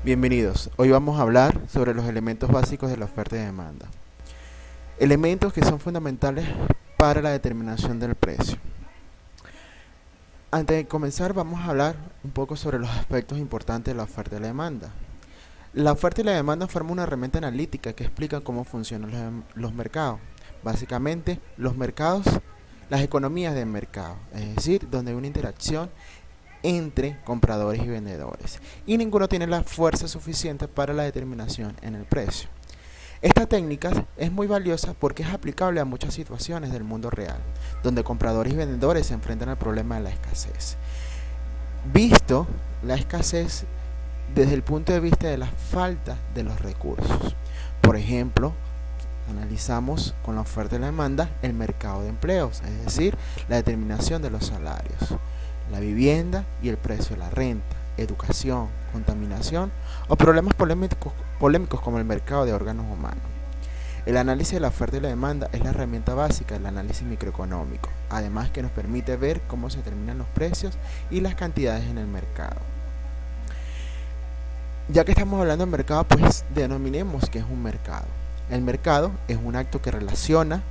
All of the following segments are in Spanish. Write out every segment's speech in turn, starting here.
Bienvenidos. Hoy vamos a hablar sobre los elementos básicos de la oferta y demanda. Elementos que son fundamentales para la determinación del precio. Antes de comenzar vamos a hablar un poco sobre los aspectos importantes de la oferta y la demanda. La oferta y la demanda forman una herramienta analítica que explica cómo funcionan los mercados. Básicamente, los mercados, las economías de mercado, es decir, donde hay una interacción entre compradores y vendedores, y ninguno tiene la fuerza suficiente para la determinación en el precio. Esta técnica es muy valiosa porque es aplicable a muchas situaciones del mundo real, donde compradores y vendedores se enfrentan al problema de la escasez. Visto la escasez desde el punto de vista de la falta de los recursos. Por ejemplo, analizamos con la oferta y la demanda el mercado de empleos, es decir, la determinación de los salarios, la vivienda y el precio de la renta, educación, contaminación o problemas polémicos como el mercado de órganos humanos. El análisis de la oferta y la demanda es la herramienta básica del análisis microeconómico, además que nos permite ver cómo se determinan los precios y las cantidades en el mercado. Ya que estamos hablando de mercado, pues denominemos qué es un mercado. El mercado es un acto que relaciona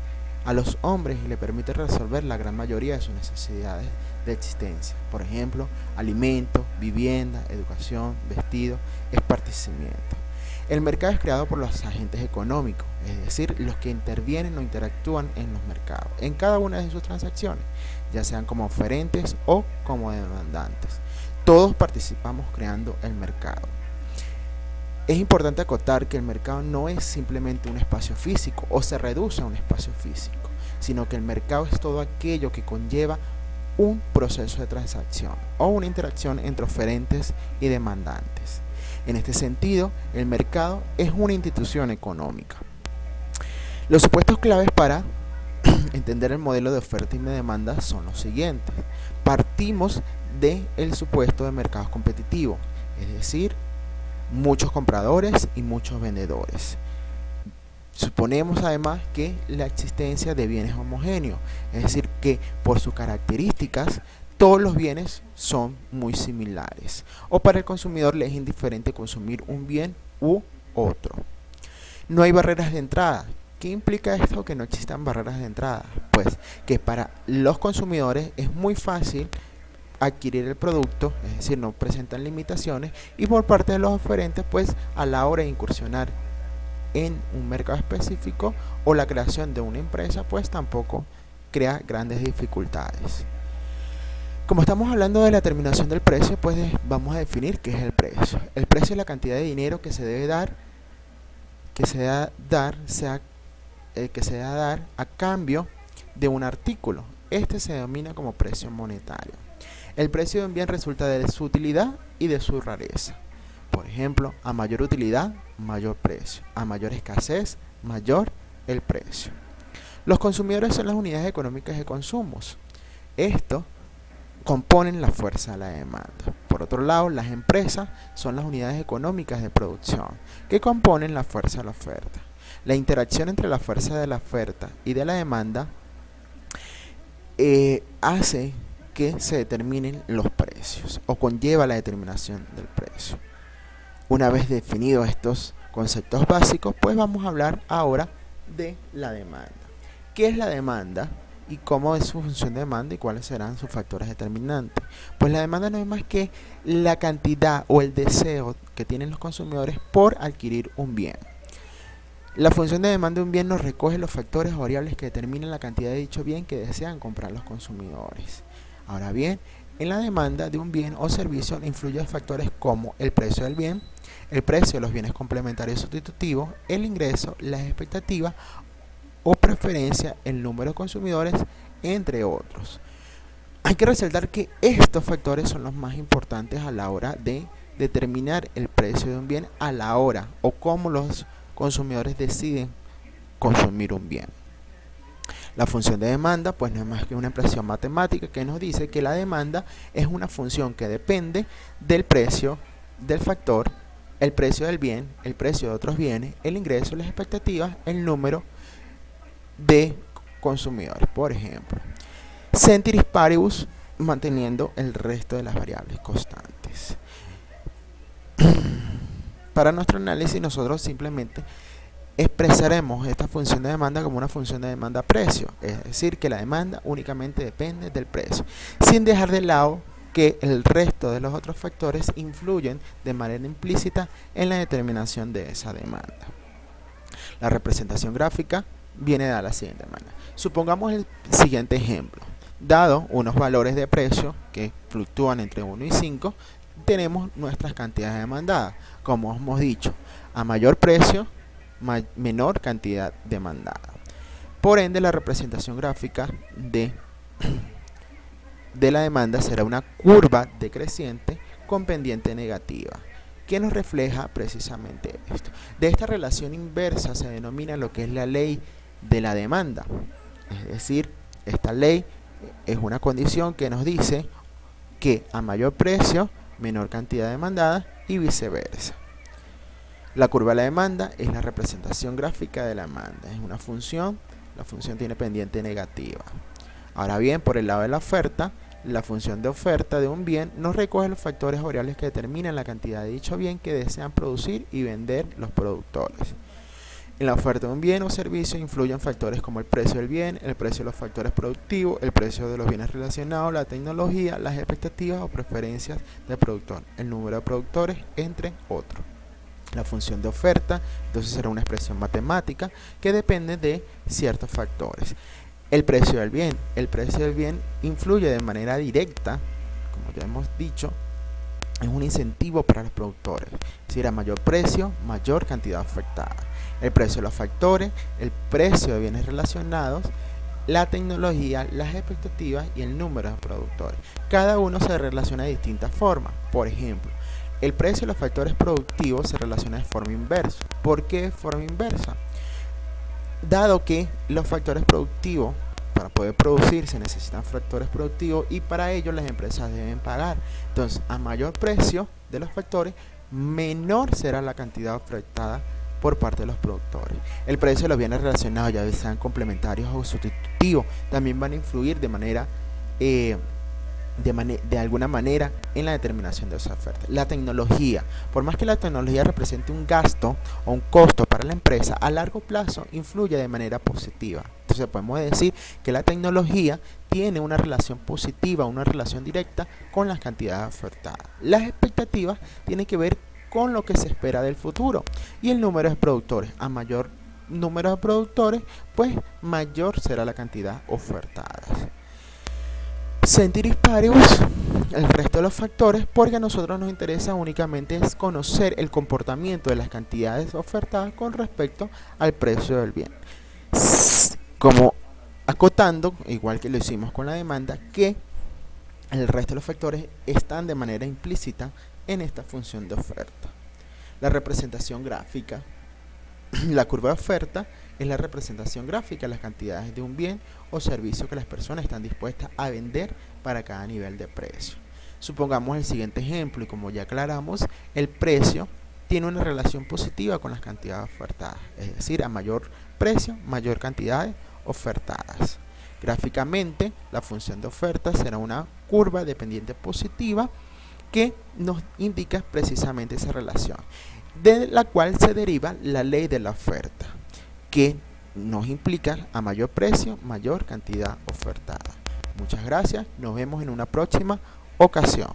a los hombres y le permite resolver la gran mayoría de sus necesidades de existencia. Por ejemplo, alimento, vivienda, educación, vestido, esparcimiento. El mercado es creado por los agentes económicos, es decir, los que intervienen o interactúan en los mercados, en cada una de sus transacciones, ya sean como oferentes o como demandantes. Todos participamos creando el mercado. Es importante acotar que el mercado no es simplemente un espacio físico o se reduce a un espacio físico, sino que el mercado es todo aquello que conlleva un proceso de transacción o una interacción entre oferentes y demandantes. En este sentido, el mercado es una institución económica. Los supuestos claves para entender el modelo de oferta y de demanda son los siguientes. Partimos del supuesto de mercados competitivos, es decir, muchos compradores y muchos vendedores. Suponemos además que la existencia de bienes homogéneos, es decir, que por sus características todos los bienes son muy similares, o para el consumidor le es indiferente consumir un bien u otro. No hay barreras de entrada. ¿Qué implica esto? Que no existan barreras de entrada. Pues que para los consumidores es muy fácil adquirir el producto, es decir, no presentan limitaciones, y por parte de los oferentes, pues a la hora de incursionar en un mercado específico o la creación de una empresa, pues tampoco crea grandes dificultades. Como estamos hablando de la determinación del precio, pues vamos a definir qué es el precio. El precio es la cantidad de dinero que se debe dar, que se debe dar a cambio de un artículo. Este se denomina como precio monetario. El precio de un bien resulta de su utilidad y de su rareza. Por ejemplo, a mayor utilidad, mayor precio. A mayor escasez, mayor el precio. Los consumidores son las unidades económicas de consumo. Esto componen la fuerza de la demanda. Por otro lado, las empresas son las unidades económicas de producción, que componen la fuerza de la oferta. La interacción entre la fuerza de la oferta y de la demanda hace que se determinen los precios o conlleva la determinación del precio. Una vez definidos estos conceptos básicos, pues vamos a hablar ahora de la demanda. ¿Qué es la demanda y cómo es su función de demanda y cuáles serán sus factores determinantes? Pues la demanda no es más que la cantidad o el deseo que tienen los consumidores por adquirir un bien. La función de demanda de un bien nos recoge los factores o variables que determinan la cantidad de dicho bien que desean comprar los consumidores. Ahora bien, en la demanda de un bien o servicio influyen factores como el precio del bien, el precio de los bienes complementarios sustitutivos, el ingreso, las expectativas o preferencia, el número de consumidores, entre otros. Hay que resaltar que estos factores son los más importantes a la hora de determinar el precio de un bien, a la hora o cómo los consumidores deciden consumir un bien. La función de demanda pues no es más que una expresión matemática que nos dice que la demanda es una función que depende del precio del factor, el precio del bien, el precio de otros bienes, el ingreso, las expectativas, el número de consumidores. Por ejemplo, Ceteris paribus, manteniendo el resto de las variables constantes. Para nuestro análisis nosotros simplemente expresaremos esta función de demanda como una función de demanda-precio, es decir, que la demanda únicamente depende del precio, sin dejar de lado que el resto de los otros factores influyen de manera implícita en la determinación de esa demanda. La representación gráfica viene de la siguiente manera. Supongamos el siguiente ejemplo. Dado unos valores de precio que fluctúan entre 1 y 5, tenemos nuestras cantidades demandadas. Como hemos dicho, a mayor precio, menor cantidad demandada. Por ende, la representación gráfica de la demanda será una curva decreciente con pendiente negativa, que nos refleja precisamente esto. De esta relación inversa se denomina lo que es la ley de la demanda. Es decir, esta ley es una condición que nos dice que a mayor precio, menor cantidad demandada y viceversa. La curva de la demanda es la representación gráfica de la demanda. Es una función, la función tiene pendiente negativa. Ahora bien, por el lado de la oferta, la función de oferta de un bien nos recoge los factores o variables que determinan la cantidad de dicho bien que desean producir y vender los productores. En la oferta de un bien o servicio influyen factores como el precio del bien, el precio de los factores productivos, el precio de los bienes relacionados, la tecnología, las expectativas o preferencias del productor, el número de productores, entre otros. La función de oferta entonces será una expresión matemática que depende de ciertos factores. El precio del bien. El precio del bien influye de manera directa, como ya hemos dicho, es un incentivo para los productores. Es decir, a mayor precio, mayor cantidad ofertada. El precio de los factores, el precio de bienes relacionados, la tecnología, las expectativas y el número de productores. Cada uno se relaciona de distintas formas. Por ejemplo, el precio de los factores productivos se relaciona de forma inversa. ¿Por qué de forma inversa? Dado que los factores productivos, para poder producir se necesitan factores productivos y para ello las empresas deben pagar. Entonces, a mayor precio de los factores, menor será la cantidad ofertada por parte de los productores. El precio de los bienes relacionados, ya sean complementarios o sustitutivos, también van a influir de alguna manera en la determinación de esa oferta. La tecnología, por más que la tecnología represente un gasto o un costo para la empresa, a largo plazo influye de manera positiva. Entonces podemos decir que la tecnología tiene una relación positiva, una relación directa con las cantidades ofertadas. Las expectativas tienen que ver con lo que se espera del futuro y el número de productores. A mayor número de productores, pues mayor será la cantidad ofertada. Ceteris paribus, el resto de los factores, porque a nosotros nos interesa únicamente es conocer el comportamiento de las cantidades ofertadas con respecto al precio del bien. Como acotando, igual que lo hicimos con la demanda, que el resto de los factores están de manera implícita en esta función de oferta. La representación gráfica, la curva de oferta, es la representación gráfica de las cantidades de un bien o servicio que las personas están dispuestas a vender para cada nivel de precio. Supongamos el siguiente ejemplo y como ya aclaramos, el precio tiene una relación positiva con las cantidades ofertadas, es decir, a mayor precio, mayor cantidades ofertadas. Gráficamente, la función de oferta será una curva de pendiente positiva que nos indica precisamente esa relación, de la cual se deriva la ley de la oferta, que nos implica a mayor precio, mayor cantidad ofertada. Muchas gracias, nos vemos en una próxima ocasión.